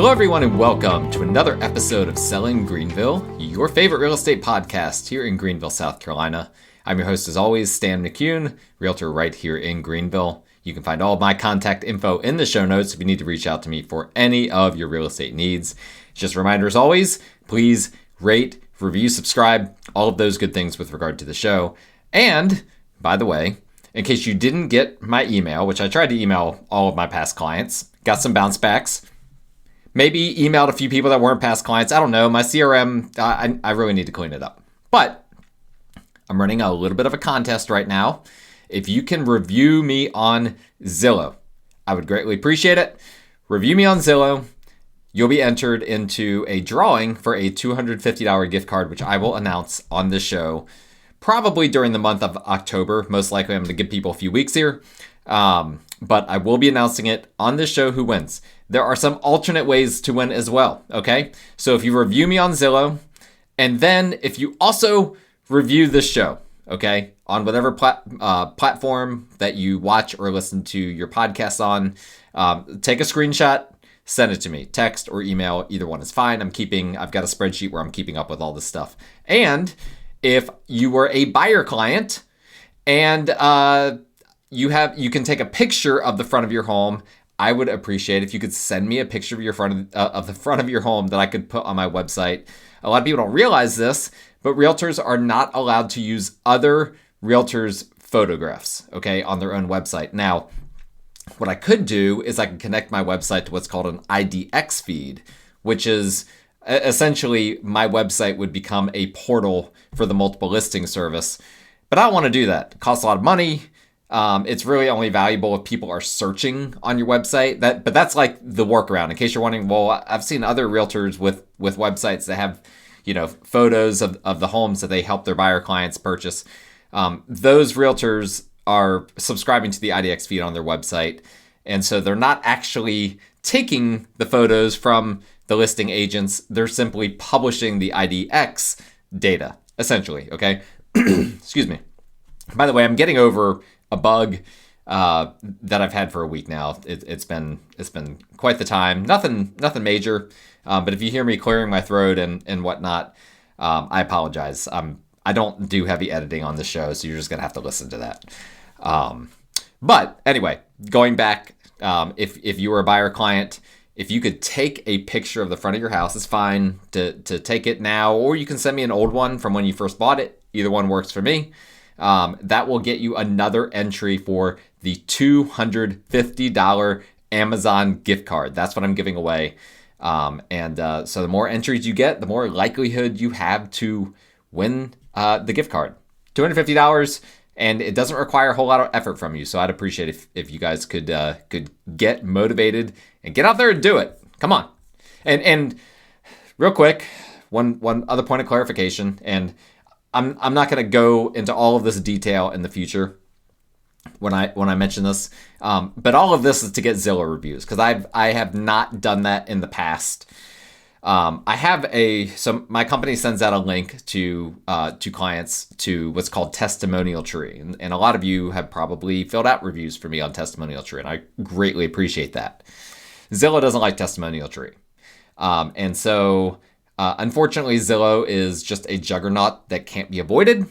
Hello, everyone, and welcome to another episode of Selling Greenville, your favorite real estate podcast here in Greenville, South Carolina. I'm your host, as always, Stan McCune, realtor right here in Greenville. You can find all of my contact info in the show notes if you need to reach out to me for any of your real estate needs. Just a reminder, as always, please rate, review, subscribe, all of those good things with regard to the show. And, by the way, in case you didn't get my email, which I tried to email all of my past clients, got some bounce backs. Maybe emailed a few people that weren't past clients. I don't know. My CRM, I really need to clean it up. But I'm running a little bit of a contest right now. If you can review me on Zillow, I would greatly appreciate it. Review me on Zillow. You'll be entered into a drawing for a $250 gift card, which I will announce on this show probably during the month of October. Most likely I'm going to give people a few weeks here. But I will be announcing it on this show who wins. There are some alternate ways to win as well, okay? So if you review me on Zillow, and then if you also review this show, okay, on whatever platform that you watch or listen to your podcasts on, take a screenshot, send it to me, text or email, either one is fine. I've got a spreadsheet where I'm keeping up with all this stuff. And if you were a buyer client and you can take a picture of the front of your home, I would appreciate if you could send me a picture of the front of your home that I could put on my website. A lot of people don't realize this, but realtors are not allowed to use other realtors' photographs, okay, on their own website. Now, what I could do is I can connect my website to what's called an IDX feed, which is essentially my website would become a portal for the multiple listing service. But I don't want to do that. It costs a lot of money. It's really only valuable if people are searching on your website. But that's like the workaround. In case you're wondering, well, I've seen other realtors with websites that have, photos of the homes that they help their buyer clients purchase. Those realtors are subscribing to the IDX feed on their website. And so they're not actually taking the photos from the listing agents. They're simply publishing the IDX data, essentially, okay? Excuse me. By the way, I'm getting over a bug that I've had for a week now. It's been quite the time. Nothing major. But if you hear me clearing my throat and whatnot, I apologize. I don't do heavy editing on the show, so you're just gonna have to listen to that. But anyway, going back, if you were a buyer client, if you could take a picture of the front of your house, it's fine to take it now, or you can send me an old one from when you first bought it. Either one works for me. That will get you another entry for the $250 Amazon gift card. That's what I'm giving away. So the more entries you get, the more likelihood you have to win the gift card. $250, and it doesn't require a whole lot of effort from you. So I'd appreciate if you guys could get motivated and get out there and do it. Come on. And real quick, one other point of clarification, and I'm not going to go into all of this detail in the future when I mention this, but all of this is to get Zillow reviews because I have not done that in the past. So my company sends out a link to clients to what's called Testimonial Tree, and a lot of you have probably filled out reviews for me on Testimonial Tree, and I greatly appreciate that. Zillow doesn't like Testimonial Tree, and so. Unfortunately, Zillow is just a juggernaut that can't be avoided,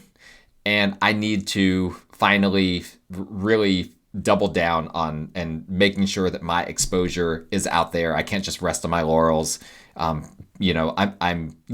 and I need to finally really double down on and making sure that my exposure is out there. I can't just rest on my laurels. I'm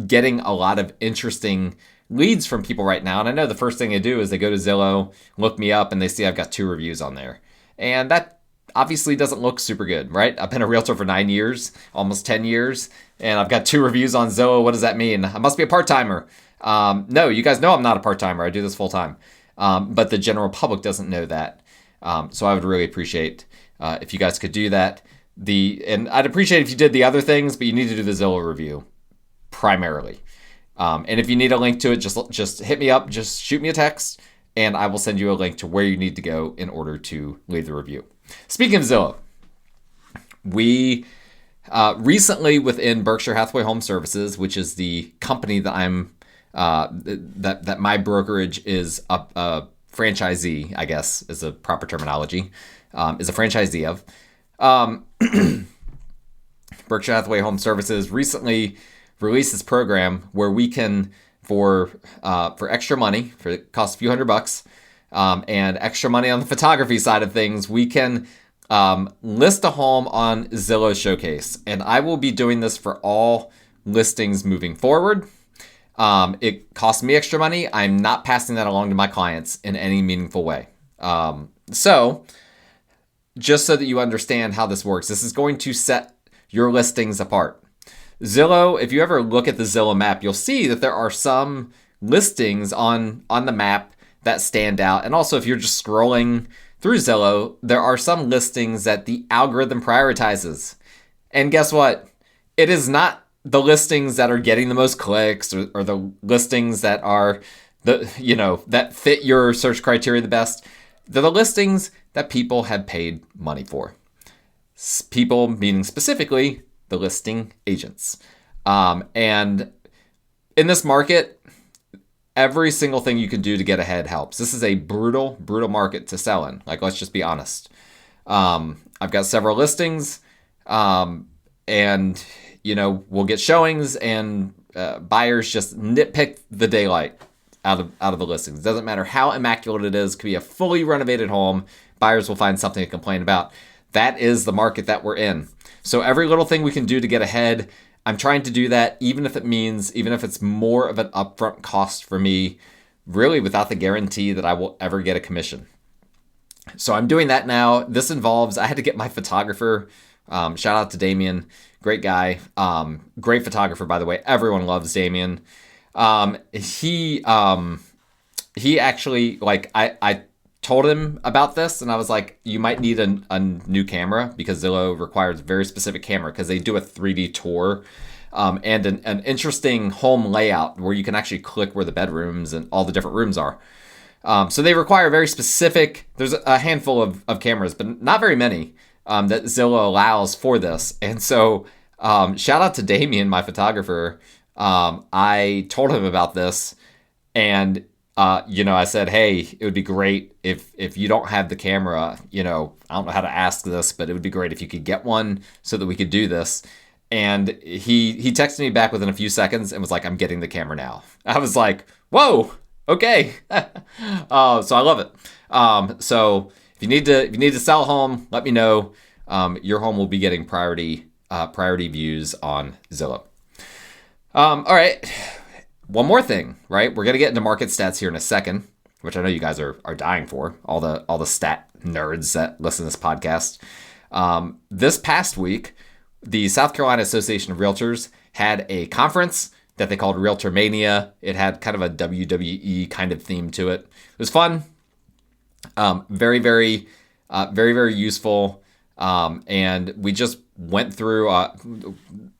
getting a lot of interesting leads from people right now, and I know the first thing they do is they go to Zillow, look me up, and they see I've got 2 reviews on there, and that obviously doesn't look super good, right? I've been a realtor for 9 years, almost 10 years, and I've got 2 reviews on Zillow. What does that mean? I must be a part-timer. No, you guys know I'm not a part-timer. I do this full-time. But the general public doesn't know that. So I would really appreciate if you guys could do that. And I'd appreciate if you did the other things, but you need to do the Zillow review primarily. And if you need a link to it, just hit me up, just shoot me a text, and I will send you a link to where you need to go in order to leave the review. Speaking of Zillow, we recently within Berkshire Hathaway Home Services, which is the company that I'm that my brokerage is a franchisee, I guess is a proper terminology, is a franchisee of. Berkshire Hathaway Home Services, recently released this program where we can, for extra money, for it costs a few $100, and extra money on the photography side of things, we can list a home on Zillow Showcase. And I will be doing this for all listings moving forward. It costs me extra money. I'm not passing that along to my clients in any meaningful way. So just so that you understand how this works, this is going to set your listings apart. Zillow, if you ever look at the Zillow map, you'll see that there are some listings on the map that stand out. And also, if you're just scrolling through Zillow, there are some listings that the algorithm prioritizes. And guess what? It is not the listings that are getting the most clicks or the listings that are that fit your search criteria the best. They're the listings that people have paid money for. People meaning specifically the listing agents. And in this market, every single thing you can do to get ahead helps. This is a brutal market to sell in. Like, let's just be honest. I've got several listings, and we'll get showings, and buyers just nitpick the daylight out of the listings. It doesn't matter how immaculate it is. It could be a fully renovated home. Buyers will find something to complain about. That is the market that we're in. So every little thing we can do to get ahead, I'm trying to do that, even if it's more of an upfront cost for me, really without the guarantee that I will ever get a commission. So I'm doing that now. This involves, I had to get my photographer, shout out to Damien, great guy, great photographer, by the way. Everyone loves Damien. He actually, I told him about this, and I was like, you might need a new camera, because Zillow requires a very specific camera because they do a 3D tour, and an interesting home layout where you can actually click where the bedrooms and all the different rooms are. So they require very specific, there's a handful of cameras, but not very many that Zillow allows for this. And so shout out to Damien, my photographer. I told him about this, and I said, hey, it would be great if you don't have the camera, I don't know how to ask this, but it would be great if you could get one so that we could do this. And he texted me back within a few seconds and was like, I'm getting the camera now. I was like, whoa, okay. So I love it. So if you need to sell a home, let me know. Your home will be getting priority views on Zillow. All right. One more thing, right? We're going to get into market stats here in a second, which I know you guys are dying for, all the stat nerds that listen to this podcast. This past week, the South Carolina Association of Realtors had a conference that they called Realtor Mania. It had kind of a WWE kind of theme to it. It was fun. Very, very, very, very useful. And we just went through, it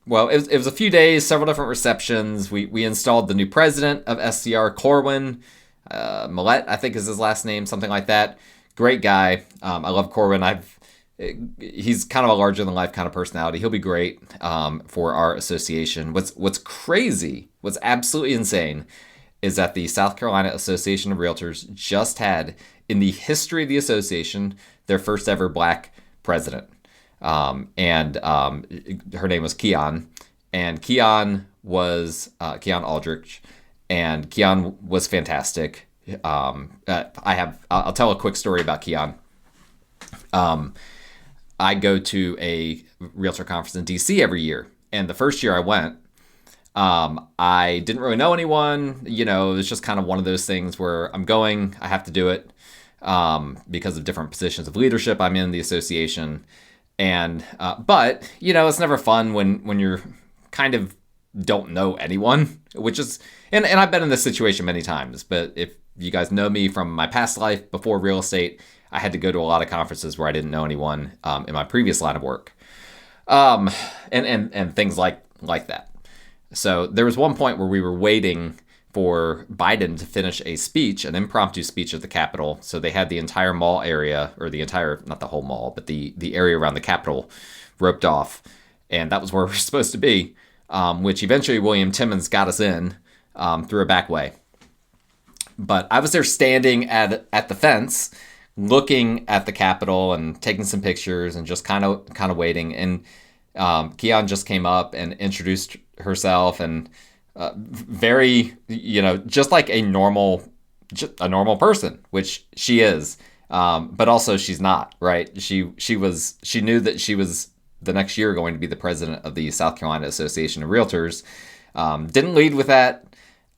was a few days, several different receptions. We installed the new president of SCR, Corwin, Millette, I think is his last name, something like that. Great guy. I love Corwin. He's kind of a larger than life kind of personality. He'll be great for our association. What's crazy, what's absolutely insane, is that the South Carolina Association of Realtors just had, in the history of the association, their first ever Black president. And her name was Keon, and Keon was Keon Aldrich, and Keon was fantastic. I'll tell a quick story about Keon. I go to a realtor conference in DC every year, and the first year I went, I didn't really know anyone. It was just kind of one of those things where I'm going, I have to do it because of different positions of leadership I'm in the association. And but it's never fun when you're kind of don't know anyone, which is and I've been in this situation many times. But if you guys know me from my past life before real estate, I had to go to a lot of conferences where I didn't know anyone in my previous line of work, and things like that. So there was one point where we were waiting for Biden to finish a speech, an impromptu speech at the Capitol. So they had the entire mall area, or not the whole mall, but the area around the Capitol roped off. And that was where we were supposed to be, which eventually William Timmons got us in through a back way. But I was there standing at the fence, looking at the Capitol and taking some pictures and just kind of waiting. And Keon just came up and introduced herself, and very, just like a normal person, which she is. But also she's not, right? She knew that she was the next year going to be the president of the South Carolina Association of Realtors. Didn't lead with that.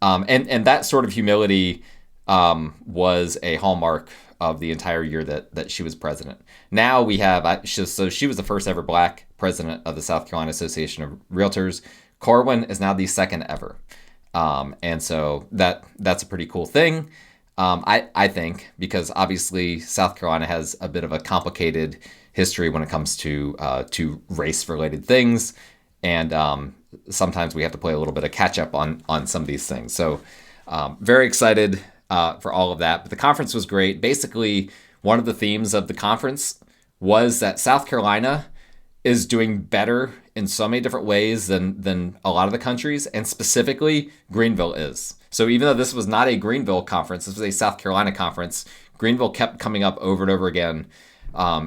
And that sort of humility was a hallmark of the entire year that she was president. Now we have, so she was the first ever Black president of the South Carolina Association of Realtors. Corwin is now the second ever. And so that's a pretty cool thing. I think, because obviously South Carolina has a bit of a complicated history when it comes to race-related things, and sometimes we have to play a little bit of catch-up on some of these things. So very excited for all of that. But the conference was great. Basically, one of the themes of the conference was that South Carolina is doing better in so many different ways than a lot of the countries, and specifically Greenville is. So even though this was not a Greenville conference, this was a South Carolina conference, Greenville kept coming up over and over again.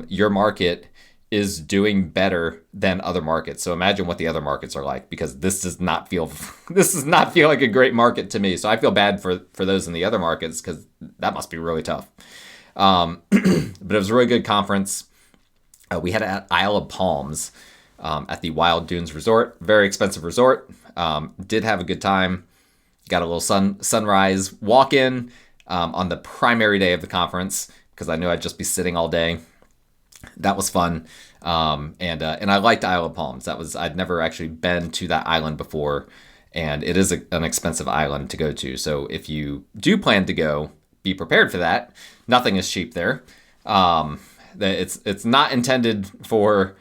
Your market is doing better than other markets. So imagine what the other markets are like, because this does not feel like a great market to me. So I feel bad for those in the other markets, because that must be really tough. But it was a really good conference. We had it at Isle of Palms at the Wild Dunes Resort. Very expensive resort. Did have a good time. Got a little sunrise walk-in on the primary day of the conference, because I knew I'd just be sitting all day. That was fun. And I liked Isle of Palms. I'd never actually been to that island before, and it is an expensive island to go to. So if you do plan to go, be prepared for that. Nothing is cheap there. It's not intended for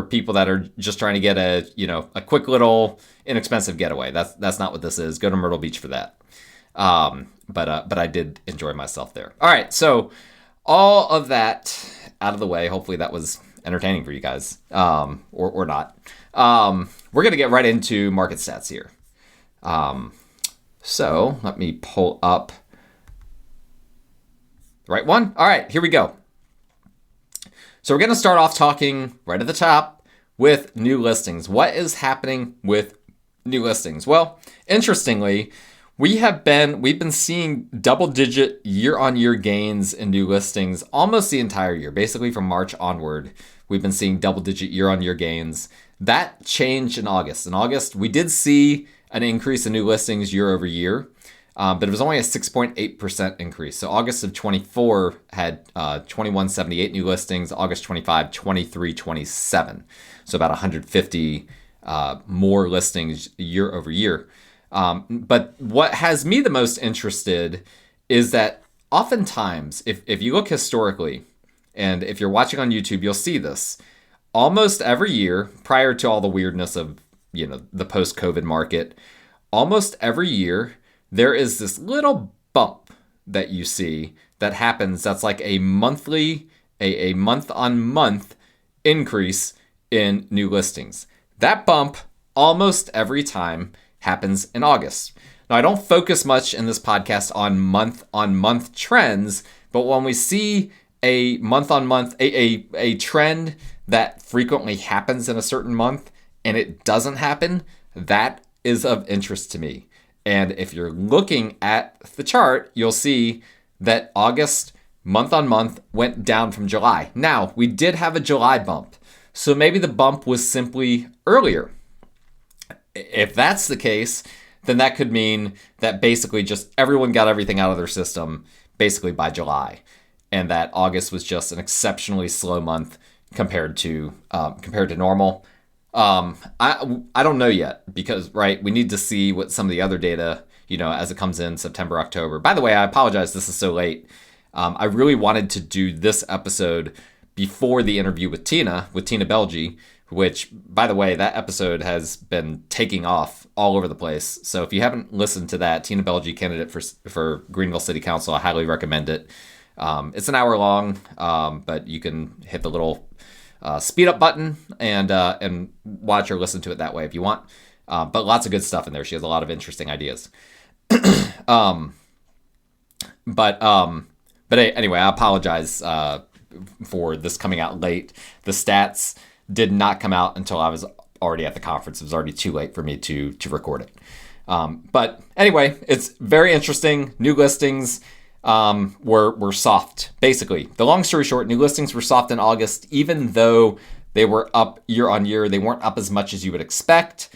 people that are just trying to get a quick little inexpensive getaway. That's not what this is. Go to Myrtle Beach for that. But I did enjoy myself there. All right, so all of that out of the way. Hopefully that was entertaining for you guys, or not. We're gonna get right into market stats here. So let me pull up the right one. All right, here we go. So we're going to start off talking right at the top with new listings. What is happening with new listings? Well, interestingly, we've been seeing double-digit year-on-year gains in new listings almost the entire year. Basically, from March onward, we've been seeing double-digit year-on-year gains. That changed in August. In August, we did see an increase in new listings year over year. But it was only a 6.8% increase. So August of 24 had 2178 new listings. August 25, 2327. So about 150 more listings year over year. But what has me the most interested is that oftentimes, if you look historically, and if you're watching on YouTube, you'll see this. Almost every year, prior to all the weirdness of the post-COVID market, almost every year, there is this little bump that you see that happens that's like a month-on-month increase in new listings. That bump almost every time happens in August. Now, I don't focus much in this podcast on month-on-month trends, but when we see a month-on-month, a trend that frequently happens in a certain month and it doesn't happen, that is of interest to me. And if you're looking at the chart, you'll see that August, month on month, went down from July. Now, we did have a July bump, so maybe the bump was simply earlier. If that's the case, then that could mean that basically just everyone got everything out of their system basically by July, and that August was just an exceptionally slow month compared to normal. I don't know yet, because we need to see what some of the other data, as it comes in September, October. By the way, I apologize, this is so late. I really wanted to do this episode before the interview with Tina Belgi, which, by the way, that episode has been taking off all over the place. So if you haven't listened to that, Tina Belgi, candidate for Greenville City Council, I highly recommend it. It's an hour long, but you can hit the little speed up button and watch or listen to it that way if you want. But lots of good stuff in there. She has a lot of interesting ideas. But anyway, I apologize for this coming out late. The stats did not come out until I was already at the conference. It was already too late for me to record it. But anyway, it's very interesting. New listings were soft, basically. The long story short, new listings were soft in August, even though they were up year on year. They weren't up as much as you would expect.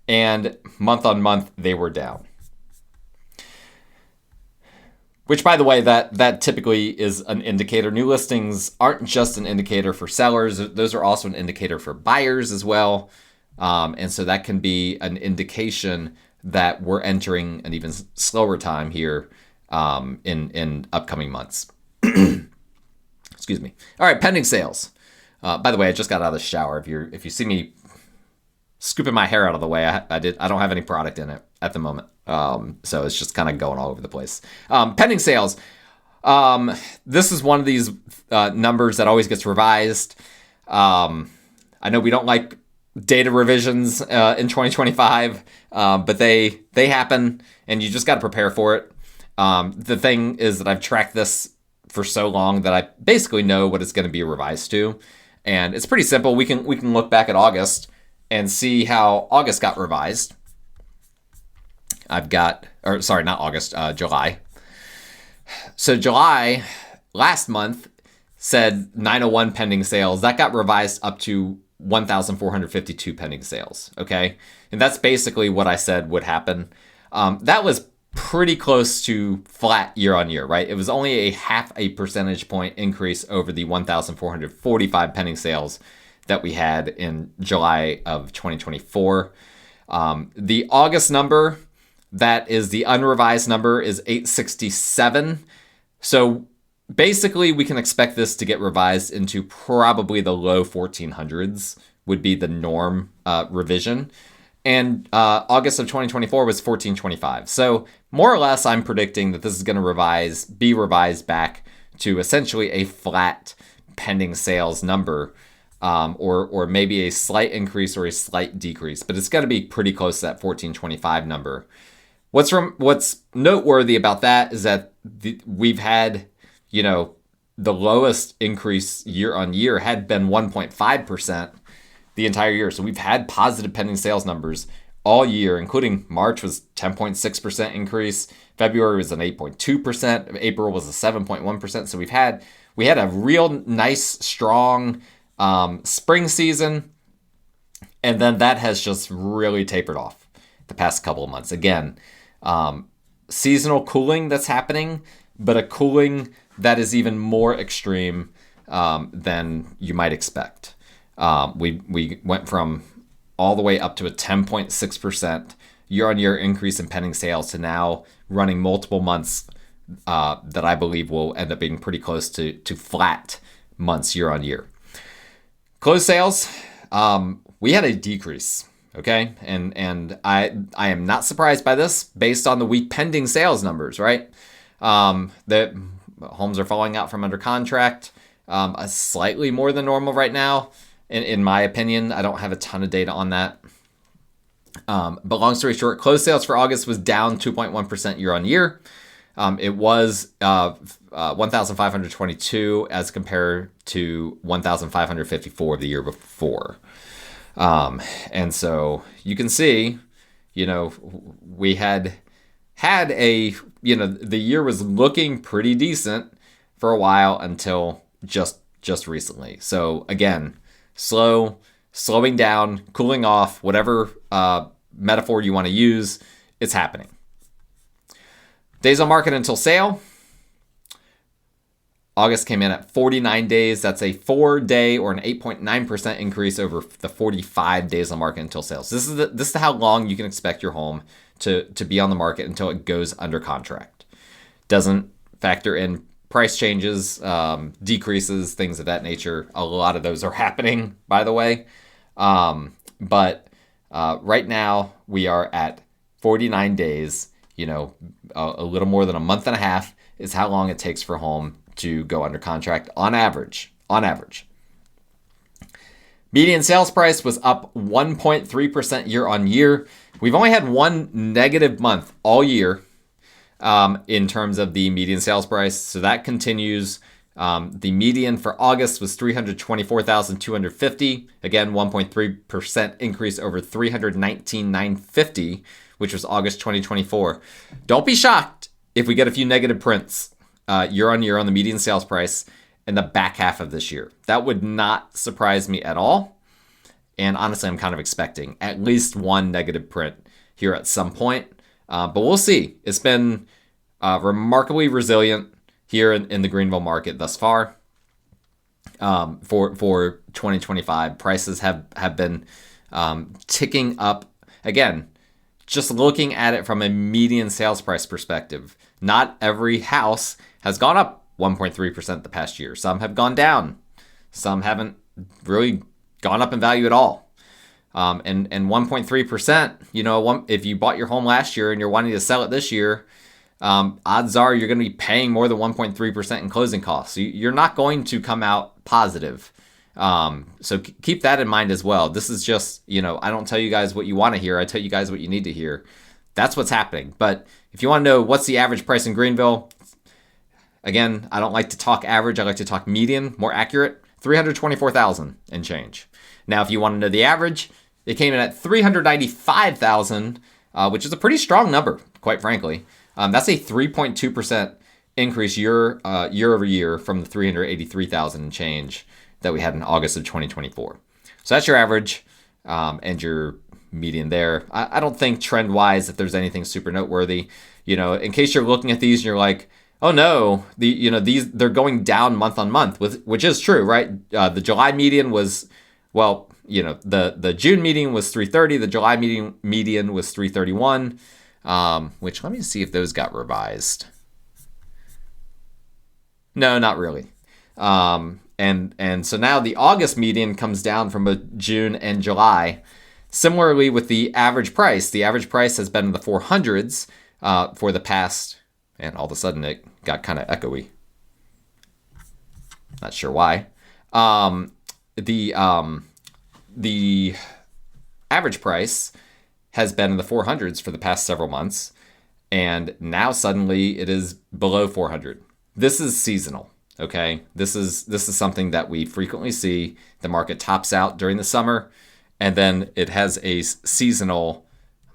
And month on month, they were down. Which, by the way, that typically is an indicator. New listings aren't just an indicator for sellers. Those are also an indicator for buyers as well. And so that can be an indication that we're entering an even slower time here in upcoming months. Excuse me. All right, pending sales. By the way, I just got out of the shower. If you see me scooping my hair out of the way, I don't have any product in it at the moment. So it's just kind of going all over the place. Pending sales. This is one of these numbers that always gets revised. I know we don't like data revisions in 2025, but they happen, and you just got to prepare for it. The thing is that I've tracked this for so long that I basically know what it's going to be revised to, and it's pretty simple. We can look back at August and see how August got revised. July. So July last month said 901 pending sales. That got revised up to 1,452 pending sales. Okay. And that's basically what I said would happen. That was pretty close to flat year on year, right? It was only a 0.5 percentage point increase over the 1,445 pending sales that we had in July of 2024. The August number, that is the unrevised number, is 867. So basically, we can expect this to get revised into probably the low 1400s would be the norm revision. And August of 2024 was 1425. So more or less, I'm predicting that this is going to be revised back to essentially a flat pending sales number, or maybe a slight increase or a slight decrease. But it's going to be pretty close to that 1425 number. What's noteworthy about that is that we've had, the lowest increase year on year had been 1.5% the entire year. So we've had positive pending sales numbers all year, including March was 10.6% increase. February was an 8.2%. April was a 7.1%. So we had a real nice, strong spring season. And then that has just really tapered off the past couple of months. Again, seasonal cooling that's happening, but a cooling that is even more extreme than you might expect. We went from all the way up to a 10.6% year-on-year increase in pending sales to now running multiple months that I believe will end up being pretty close to flat months year-on-year. Closed sales, we had a decrease. Okay, and I am not surprised by this based on the weak pending sales numbers, right? The homes are falling out from under contract, slightly more than normal right now, in my opinion. I don't have a ton of data on that. But long story short, closed sales for August was down 2.1% year on year. It was 1,522 as compared to 1,554 the year before. And so you can see, we had a, the year was looking pretty decent for a while until just recently. So again, slowing down, cooling off, whatever metaphor you want to use, it's happening. Days on market until sale. August came in at 49 days. That's a 4-day or an 8.9% increase over the 45 days on market until sales. This is how long you can expect your home to be on the market until it goes under contract. Doesn't factor in price changes, decreases, things of that nature. A lot of those are happening, by the way. But right now we are at 49 days. A little more than a month and a half is how long it takes for a home to go under contract on average. Median sales price was up 1.3% year on year. We've only had one negative month all year in terms of the median sales price. So that continues The median for August was 324,250. Again, 1.3% increase over 319,950, which was August 2024. Don't be shocked if we get a few negative prints year on year on the median sales price in the back half of this year. That would not surprise me at all. And honestly, I'm kind of expecting at least one negative print here at some point. But we'll see. It's been remarkably resilient here in the Greenville market thus far. For 2025, prices have been ticking up. Again, just looking at it from a median sales price perspective, not every house has gone up 1.3% the past year. Some have gone down. Some haven't really gone up in value at all. And 1.3%, if you bought your home last year and you're wanting to sell it this year, odds are you're going to be paying more than 1.3% in closing costs. So you're not going to come out positive. So keep that in mind as well. This is just, I don't tell you guys what you want to hear. I tell you guys what you need to hear. That's what's happening. But if you want to know what's the average price in Greenville, again, I don't like to talk average. I like to talk median, more accurate, $324,000 and change. Now, if you want to know the average, it came in at $395,000, which is a pretty strong number, quite frankly. That's a 3.2% increase year over year from the $383,000 and change that we had in August of 2024. So that's your average and your median there. I don't think trend-wise if there's anything super noteworthy. In case you're looking at these and you're like, oh no, these they're going down month on month, which is true, right? The July median was, the June median was 330. The July median was 331. Which let me see if those got revised. No, not really. And so now the August median comes down from a June and July. Similarly with the average price has been in the 400s for the past, and all of a sudden it got kind of echoey. Not sure why. The average price has been in the 400s for the past several months, and now suddenly it is below 400. This is seasonal, okay? This is something that we frequently see. The market tops out during the summer, and then it has a seasonal.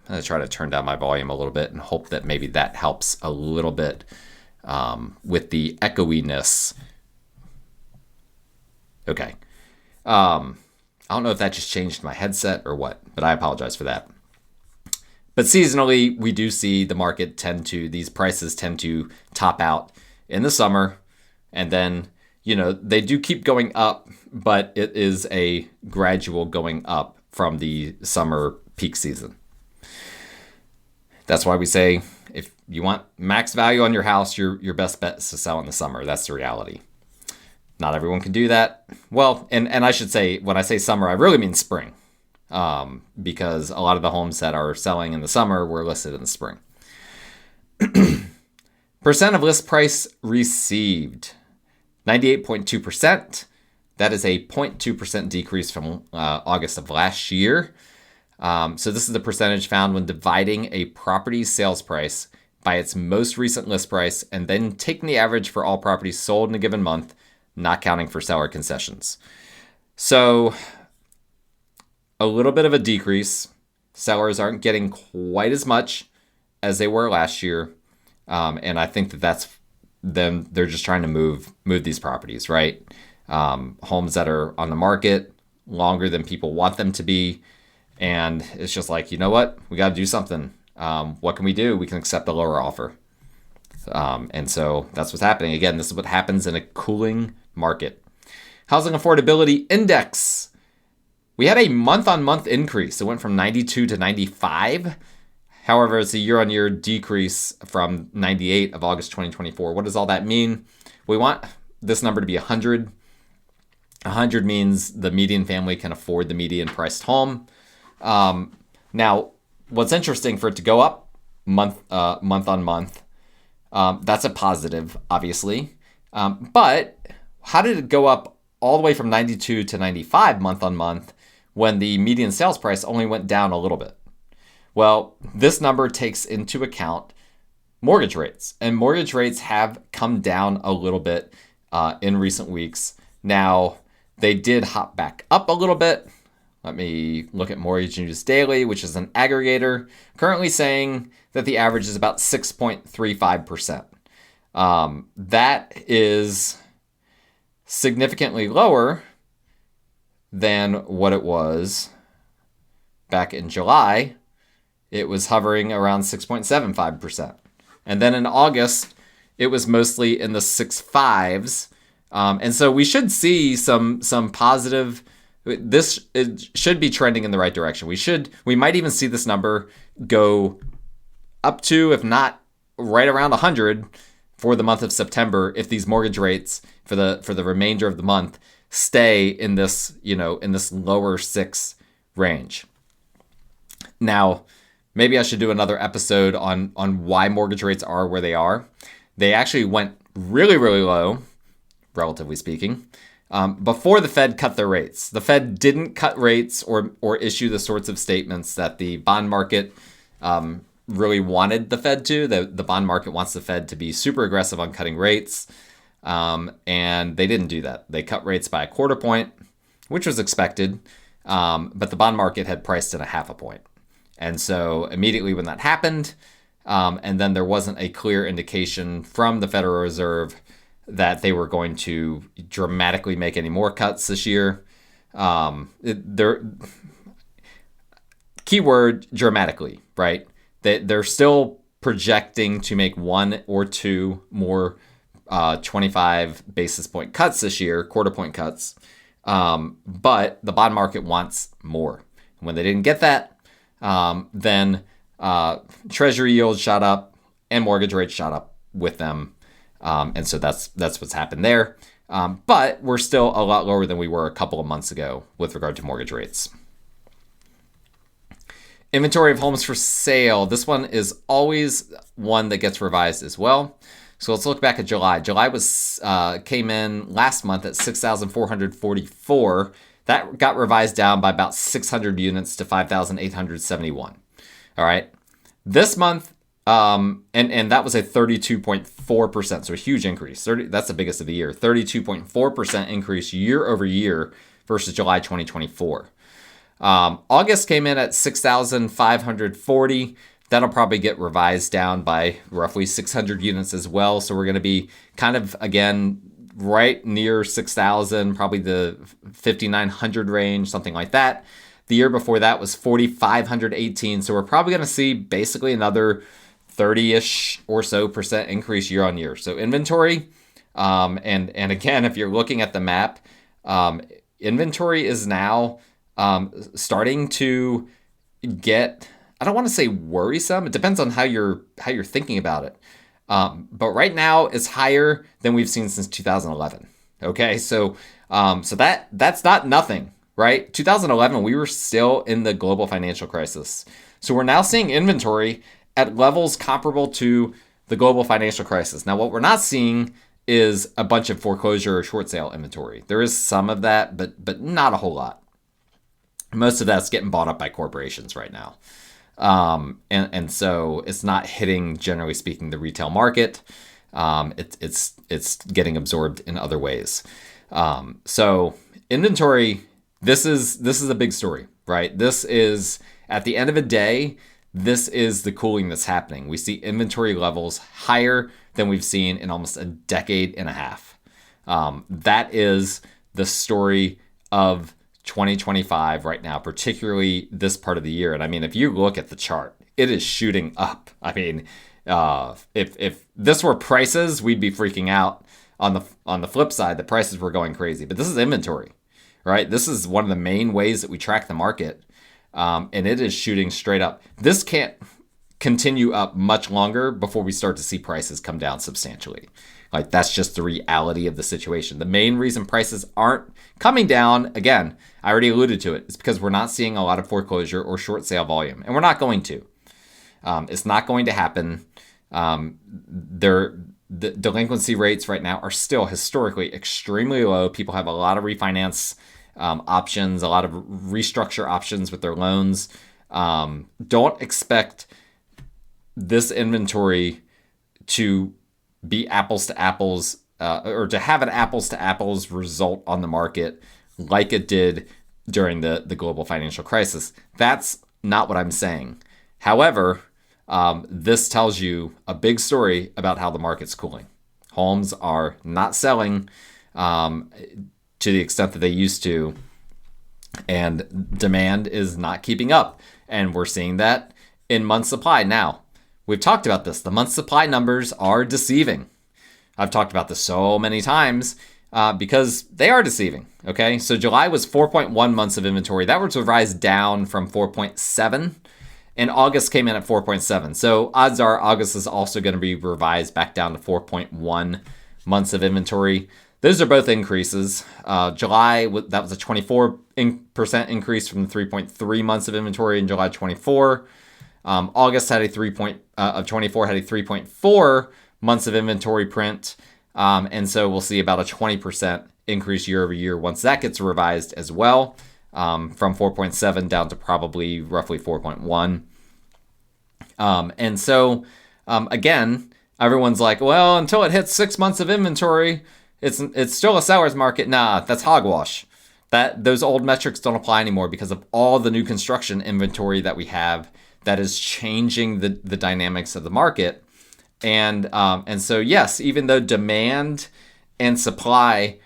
I'm going to try to turn down my volume a little bit and hope that maybe that helps a little bit with the echoiness. Okay. I don't know if that just changed my headset or what, but I apologize for that. But seasonally, we do see the market these prices tend to top out in the summer. And then, they do keep going up, but it is a gradual going up from the summer peak season. That's why we say if you want max value on your house, your best bet is to sell in the summer. That's the reality. Not everyone can do that. Well, and I should say, when I say summer, I really mean spring. Because a lot of the homes that are selling in the summer were listed in the spring. Percent of list price received, 98.2%. That is a 0.2% decrease from August of last year. So this is the percentage found when dividing a property's sales price by its most recent list price and then taking the average for all properties sold in a given month, not counting for seller concessions. So a little bit of a decrease. Sellers aren't getting quite as much as they were last year. And I think that's them. They're just trying to move these properties, right? Homes that are on the market longer than people want them to be. And it's just like, you know what? We got to do something. What can we do? We can accept a lower offer. And so that's what's happening. Again, this is what happens in a cooling market. Housing affordability index. We had a month-on-month increase. It went from 92 to 95. However, it's a year-on-year decrease from 98 of August 2024. What does all that mean? We want this number to be 100. 100 means the median family can afford the median priced home. Now, what's interesting for it to go up month on month, that's a positive, obviously. But how did it go up all the way from 92 to 95 month on month when the median sales price only went down a little bit? Well, this number takes into account mortgage rates, and mortgage rates have come down a little bit in recent weeks. Now, they did hop back up a little bit. Let me look at Mortgage News Daily, which is an aggregator, currently saying that the average is about 6.35%. That is significantly lower than what it was back in July. It was hovering around 6.75%. And then in August, it was mostly in the 6.5s. And so we should see some positive. It should be trending in the right direction. We might even see this number go up to, if not right around 100 for the month of September, if these mortgage rates for the remainder of the month stay in this, in this lower 6 range. Now, maybe I should do another episode on why mortgage rates are where they are. They actually went really, really low, relatively speaking, before the Fed cut their rates. The Fed didn't cut rates or issue the sorts of statements that the bond market really wanted the Fed to. The bond market wants the Fed to be super aggressive on cutting rates, and they didn't do that. They cut rates by a quarter point, which was expected, but the bond market had priced in a half a point. And so immediately when that happened, and then there wasn't a clear indication from the Federal Reserve that they were going to dramatically make any more cuts this year. Keyword dramatically, right? They're still projecting to make 1 or 2 more 25 basis point cuts this year, quarter point cuts. But the bond market wants more. When they didn't get that, then Treasury yields shot up and mortgage rates shot up with them. And so that's what's happened there. But we're still a lot lower than we were a couple of months ago with regard to mortgage rates. Inventory of homes for sale. This one is always one that gets revised as well. So let's look back at July. July came in last month at 6,444. That got revised down by about 600 units to 5,871. All right. This month, and that was a 32.4%, so a huge increase. That's the biggest of the year. 32.4% increase year over year versus July 2024. August came in at 6,540. That'll probably get revised down by roughly 600 units as well. So we're going to be kind of, again, right near 6,000, probably the 5,900 range, something like that. The year before that was 4,518. So we're probably going to see basically another 30-ish or so percent increase year on year. So inventory, and again, if you're looking at the map, inventory is now starting to get, I don't want to say worrisome. It depends on how you're thinking about it. But right now it's higher than we've seen since 2011. Okay, so that's not nothing, right? 2011, we were still in the global financial crisis. So we're now seeing inventory at levels comparable to the global financial crisis. Now, what we're not seeing is a bunch of foreclosure or short sale inventory. There is some of that, but not a whole lot. Most of that's getting bought up by corporations right now. And so it's not hitting, generally speaking, the retail market. It's getting absorbed in other ways. So inventory, this is a big story, right? This is, at the end of the day, this is the cooling that's happening. We see inventory levels higher than we've seen in almost a decade and a half. That is the story of 2025 right now, particularly this part of the year. And I mean, if you look at the chart, it is shooting up. I mean, if this were prices, we'd be freaking out. On the flip side, the prices were going crazy. But this is inventory, right? This is one of the main ways that we track the market. And it is shooting straight up. This can't continue up much longer before we start to see prices come down substantially. Like, that's just the reality of the situation. The main reason prices aren't coming down, again, I already alluded to it, is because we're not seeing a lot of foreclosure or short sale volume. And we're not going to. It's not going to happen. The delinquency rates right now are still historically extremely low. People have a lot of refinance options, a lot of restructure options with their loans. Don't expect this inventory to be apples to apples or to have an apples to apples result on the market like it did during the global financial crisis. That's not what I'm saying. However, this tells you a big story about how the market's cooling. Homes are not selling to the extent that they used to, and demand is not keeping up. And we're seeing that in month supply. Now, we've talked about this. The month supply numbers are deceiving. I've talked about this so many times because they are deceiving. Okay, so July was 4.1 months of inventory. That was revised down from 4.7. And August came in at 4.7. So odds are August is also going to be revised back down to 4.1 months of inventory. Those are both increases. July, that was a 24% increase from the 3.3 months of inventory in July 24. August had a 24 had a 3.4 months of inventory print. And so we'll see about a 20% increase year over year once that gets revised as well, from 4.7 down to probably roughly 4.1. And so, again, everyone's like, well, until it hits 6 months of inventory, it's still a seller's market. Nah, that's hogwash. Those old metrics don't apply anymore because of all the new construction inventory that we have that is changing the dynamics of the market. And so, yes, even though demand and supply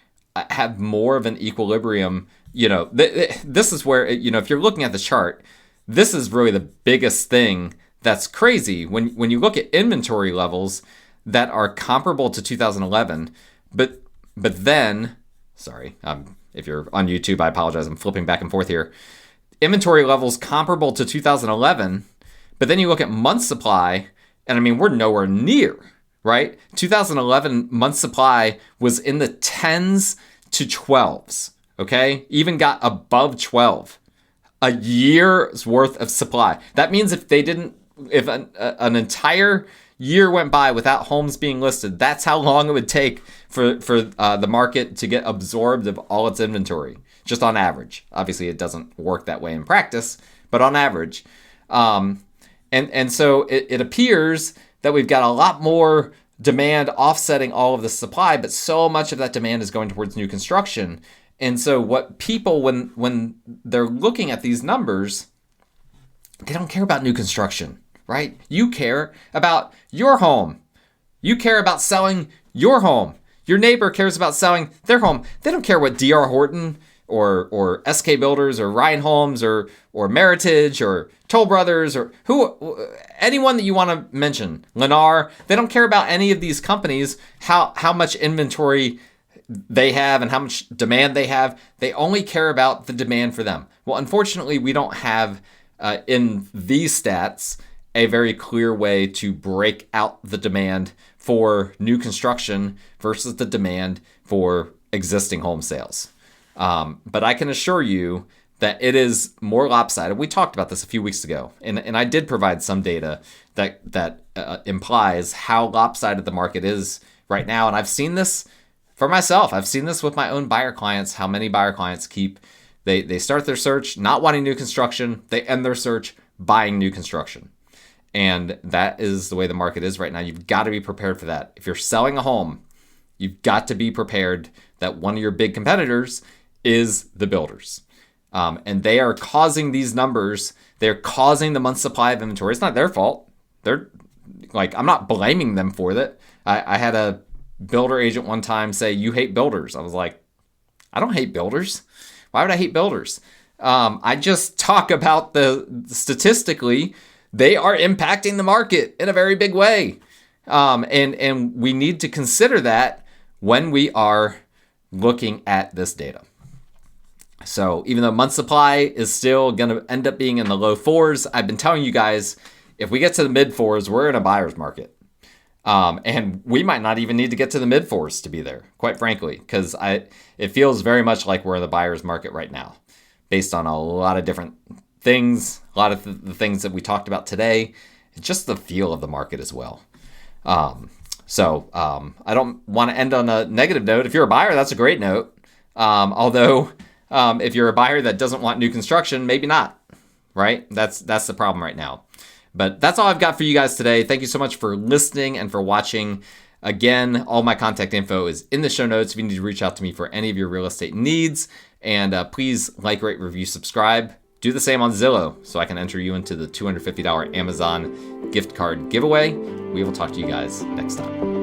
have more of an equilibrium, this is where, if you're looking at the chart, this is really the biggest thing that's crazy. When you look at inventory levels that are comparable to 2011, but then, sorry, if you're on YouTube, I apologize, I'm flipping back and forth here. Inventory levels comparable to 2011, but then you look at month supply, and I mean, we're nowhere near, right? 2011 month supply was in the 10s to 12s, okay? Even got above 12. A year's worth of supply. That means if an entire year went by without homes being listed, that's how long it would take for the market to get absorbed of all its inventory, just on average. Obviously, it doesn't work that way in practice, but on average. And so it appears that we've got a lot more demand offsetting all of the supply, but so much of that demand is going towards new construction. And so what people, when they're looking at these numbers, they don't care about new construction, right? You care about your home. You care about selling your home. Your neighbor cares about selling their home. They don't care what D.R. Horton or SK Builders or Ryan Homes or Meritage or Toll Brothers or anyone that you want to mention, Lennar, they don't care about any of these companies, how much inventory they have and how much demand they have. They only care about the demand for them. Well, unfortunately, we don't have in these stats a very clear way to break out the demand for new construction versus the demand for existing home sales. But I can assure you that it is more lopsided. We talked about this a few weeks ago, and I did provide some data that implies how lopsided the market is right now. And I've seen this for myself. I've seen this with my own buyer clients, how many buyer clients they start their search not wanting new construction. They end their search buying new construction. And that is the way the market is right now. You've got to be prepared for that. If you're selling a home, you've got to be prepared that one of your big competitors is the builders. And they are causing these numbers. They're causing the month supply of inventory. It's not their fault. They're like, I'm not blaming them for that. I had a builder agent one time say, "You hate builders." I was like, I don't hate builders. Why would I hate builders? I just talk about statistically, they are impacting the market in a very big way. And we need to consider that when we are looking at this data. So even though month supply is still going to end up being in the low 4s, I've been telling you guys, if we get to the mid 4s, we're in a buyer's market. And we might not even need to get to the mid 4s to be there, quite frankly, because it feels very much like we're in the buyer's market right now, based on a lot of different things, a lot of the things that we talked about today, just the feel of the market as well. So I don't want to end on a negative note. If you're a buyer, that's a great note. Although if you're a buyer that doesn't want new construction, maybe not, right? That's the problem right now. But that's all I've got for you guys today. Thank you so much for listening and for watching. Again, all my contact info is in the show notes if you need to reach out to me for any of your real estate needs. And please like, rate, review, subscribe. Do the same on Zillow so I can enter you into the $250 Amazon gift card giveaway. We will talk to you guys next time.